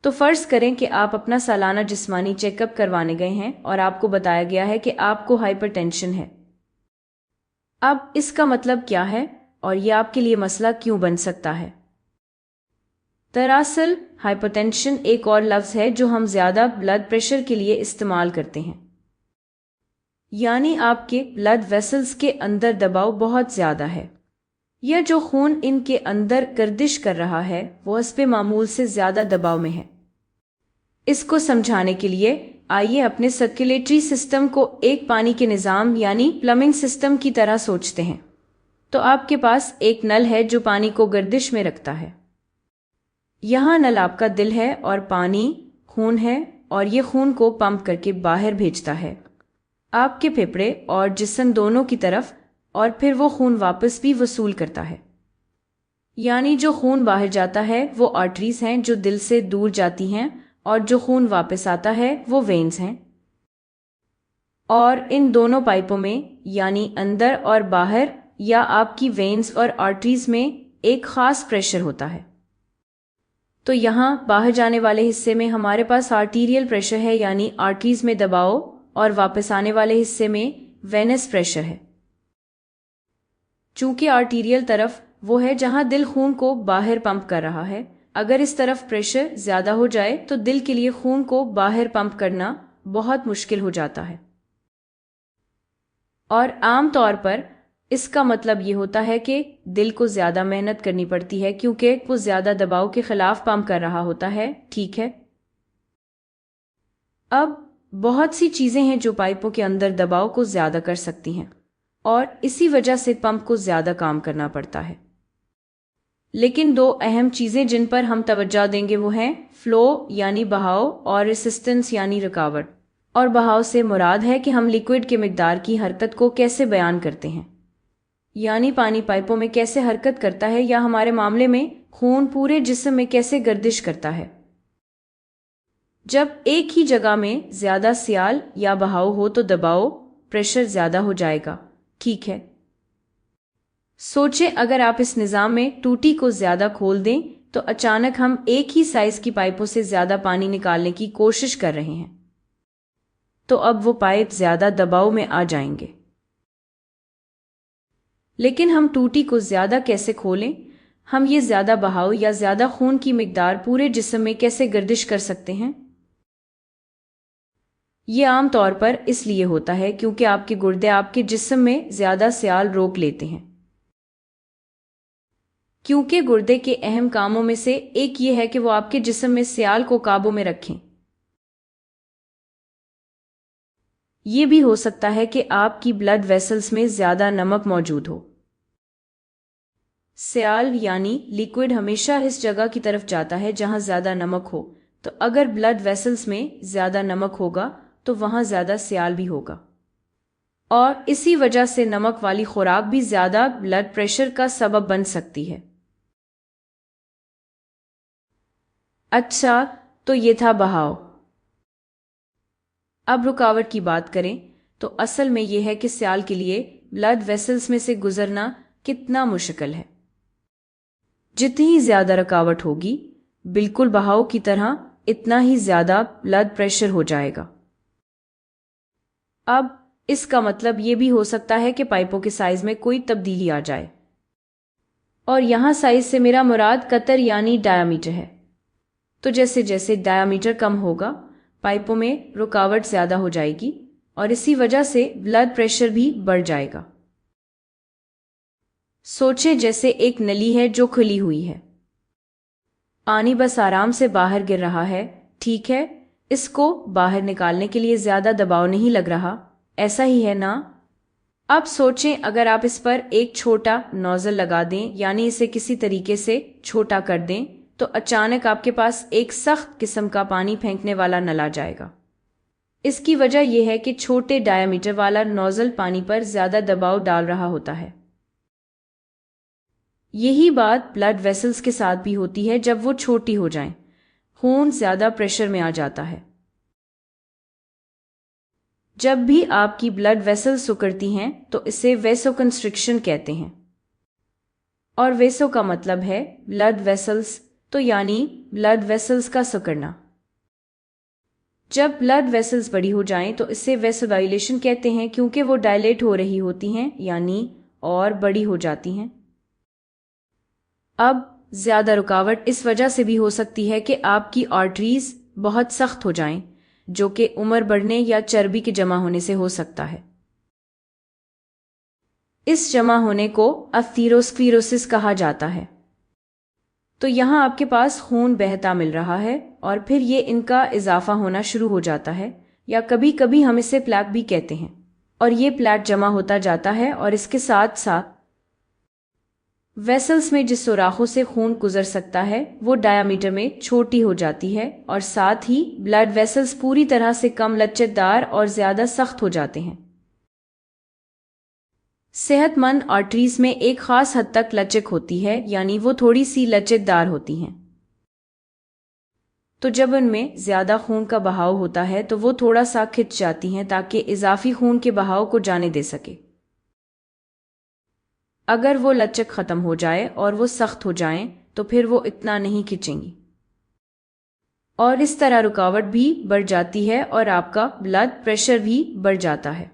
تو فرض کریں کہ آپ اپنا سالانہ جسمانی چیک اپ کروانے گئے ہیں اور آپ کو بتایا گیا ہے کہ آپ کو ہائپر ٹینشن ہے۔ اب اس کا مطلب کیا ہے اور یہ آپ کے لیے مسئلہ کیوں بن سکتا ہے؟ دراصل ہائپر ٹینشن ایک اور لفظ ہے جو ہم زیادہ بلڈ پریشر کے لیے استعمال کرتے ہیں، یعنی آپ کے بلڈ ویسلز کے اندر دباؤ بہت زیادہ ہے، یا جو خون ان کے اندر گردش کر رہا ہے وہ حسب معمول سے زیادہ دباؤ میں ہے۔ اس کو سمجھانے کے لیے آئیے اپنے سرکولیٹری سسٹم کو ایک پانی کے نظام یعنی پلمبنگ سسٹم کی طرح سوچتے ہیں۔ تو آپ کے پاس ایک نل ہے جو پانی کو گردش میں رکھتا ہے۔ یہاں نل آپ کا دل ہے اور پانی خون ہے، اور یہ خون کو پمپ کر کے باہر بھیجتا ہے آپ کے پھیپھڑے اور جسم دونوں کی طرف، اور پھر وہ خون واپس بھی وصول کرتا ہے۔ یعنی جو خون باہر جاتا ہے وہ آرٹریز ہیں جو دل سے دور جاتی ہیں، اور جو خون واپس آتا ہے وہ وینز ہیں۔ اور ان دونوں پائپوں میں یعنی اندر اور باہر یا آپ کی وینز اور آرٹریز میں ایک خاص پریشر ہوتا ہے۔ تو یہاں باہر جانے والے حصے میں ہمارے پاس آرٹیریل پریشر ہے یعنی آرٹریز میں دباؤ، اور واپس آنے والے حصے میں وینس پریشر ہے۔ چونکہ آرٹیریل طرف وہ ہے جہاں دل خون کو باہر پمپ کر رہا ہے، اگر اس طرف پریشر زیادہ ہو جائے تو دل کے لیے خون کو باہر پمپ کرنا بہت مشکل ہو جاتا ہے۔ اور عام طور پر اس کا مطلب یہ ہوتا ہے کہ دل کو زیادہ محنت کرنی پڑتی ہے کیونکہ وہ زیادہ دباؤ کے خلاف پمپ کر رہا ہوتا ہے، ٹھیک ہے؟ اب بہت سی چیزیں ہیں جو پائپوں کے اندر دباؤ کو زیادہ کر سکتی ہیں، اور اسی وجہ سے پمپ کو زیادہ کام کرنا پڑتا ہے۔ لیکن دو اہم چیزیں جن پر ہم توجہ دیں گے وہ ہیں فلو یعنی بہاؤ اور ریسسٹنس یعنی رکاوٹ۔ اور بہاؤ سے مراد ہے کہ ہم لیکوئڈ کے مقدار کی حرکت کو کیسے بیان کرتے ہیں، یعنی پانی پائپوں میں کیسے حرکت کرتا ہے، یا ہمارے معاملے میں خون پورے جسم میں کیسے گردش کرتا ہے۔ جب ایک ہی جگہ میں زیادہ سیال یا بہاؤ ہو تو دباؤ پریشر زیادہ ہو جائے گا، ٹھیک ہے؟ سوچیں اگر آپ اس نظام میں ٹوٹی کو زیادہ کھول دیں تو اچانک ہم ایک ہی سائز کی پائپوں سے زیادہ پانی نکالنے کی کوشش کر رہے ہیں، تو اب وہ پائپ زیادہ دباؤ میں آ جائیں گے۔ لیکن ہم ٹوٹی کو زیادہ کیسے کھولیں؟ ہم یہ زیادہ بہاؤ یا زیادہ خون کی مقدار پورے جسم میں کیسے گردش کر سکتے ہیں؟ یہ عام طور پر اس لیے ہوتا ہے کیونکہ آپ کے گردے آپ کے جسم میں زیادہ سیال روک لیتے ہیں۔ کیونکہ گردے کے اہم کاموں میں سے ایک یہ ہے کہ وہ آپ کے جسم میں سیال کو قابو میں رکھیں۔ یہ بھی ہو سکتا ہے کہ آپ کی بلڈ ویسلز میں زیادہ نمک موجود ہو۔ سیال یعنی لیکوئڈ ہمیشہ اس جگہ کی طرف جاتا ہے جہاں زیادہ نمک ہو، تو اگر بلڈ ویسلز میں زیادہ نمک ہوگا تو وہاں زیادہ سیال بھی ہوگا، اور اسی وجہ سے نمک والی خوراک بھی زیادہ بلڈ پریشر کا سبب بن سکتی ہے۔ اچھا، تو یہ تھا بہاؤ۔ اب رکاوٹ کی بات کریں تو اصل میں یہ ہے کہ سیال کے لیے بلڈ ویسلز میں سے گزرنا کتنا مشکل ہے۔ جتنی زیادہ رکاوٹ ہوگی، بالکل بہاؤ کی طرح، اتنا ہی زیادہ بلڈ پریشر ہو جائے گا۔ اب اس کا مطلب یہ بھی ہو سکتا ہے کہ پائپوں کے سائز میں کوئی تبدیلی آ جائے، اور یہاں سائز سے میرا مراد قطر یعنی ڈایامیٹر ہے۔ تو جیسے جیسے ڈایامیٹر کم ہوگا، پائپوں میں رکاوٹ زیادہ ہو جائے گی، اور اسی وجہ سے بلڈ پریشر بھی بڑھ جائے گا۔ سوچیں جیسے ایک نلی ہے جو کھلی ہوئی ہے، پانی بس آرام سے باہر گر رہا ہے، ٹھیک ہے؟ اس کو باہر نکالنے کے لیے زیادہ دباؤ نہیں لگ رہا، ایسا ہی ہے نا؟ اب سوچیں اگر آپ اس پر ایک چھوٹا نوزل لگا دیں، یعنی اسے کسی طریقے سے چھوٹا کر دیں، تو اچانک آپ کے پاس ایک سخت قسم کا پانی پھینکنے والا نل آ جائے گا۔ اس کی وجہ یہ ہے کہ چھوٹے ڈایامیٹر والا نوزل پانی پر زیادہ دباؤ ڈال رہا ہوتا ہے۔ یہی بات بلڈ ویسلز کے ساتھ بھی ہوتی ہے، جب وہ چھوٹی ہو جائیں، خون زیادہ پریشر میں آ جاتا ہے۔ جب بھی آپ کی بلڈ ویسلز سکڑتی ہیں تو اسے ویسو کنسٹرکشن کہتے ہیں، اور ویسو کا مطلب ہے بلڈ ویسلز، تو یعنی بلڈ ویسلز کا سکڑنا۔ جب بلڈ ویسلز بڑی ہو جائیں تو اسے ویسوڈائلیشن کہتے ہیں، کیونکہ وہ ڈائلیٹ ہو رہی ہوتی ہیں یعنی اور بڑی ہو جاتی ہیں۔ اب زیادہ رکاوٹ اس وجہ سے بھی ہو سکتی ہے کہ آپ کی آرٹریز بہت سخت ہو جائیں، جو کہ عمر بڑھنے یا چربی کے جمع ہونے سے ہو سکتا ہے۔ اس جمع ہونے کو اثیروسکلیروسس کہا جاتا ہے۔ تو یہاں آپ کے پاس خون بہتا مل رہا ہے اور پھر یہ ان کا اضافہ ہونا شروع ہو جاتا ہے، یا کبھی کبھی ہم اسے پلیک بھی کہتے ہیں، اور یہ پلیک جمع ہوتا جاتا ہے اور اس کے ساتھ ساتھ ویسلز میں جس سوراخوں سے خون گزر سکتا ہے وہ ڈایامیٹر میں چھوٹی ہو جاتی ہے، اور ساتھ ہی بلڈ ویسلز پوری طرح سے کم لچکدار اور زیادہ سخت ہو جاتے ہیں۔ صحت مند آرٹریز میں ایک خاص حد تک لچک ہوتی ہے، یعنی وہ تھوڑی سی لچکدار ہوتی ہیں۔ تو جب ان میں زیادہ خون کا بہاؤ ہوتا ہے تو وہ تھوڑا سا کھنچ جاتی ہیں تاکہ اضافی خون کے بہاؤ کو جانے دے سکے۔ اگر وہ لچک ختم ہو جائے اور وہ سخت ہو جائیں تو پھر وہ اتنا نہیں کھنچیں گی، اور اس طرح رکاوٹ بھی بڑھ جاتی ہے اور آپ کا بلڈ پریشر بھی بڑھ جاتا ہے۔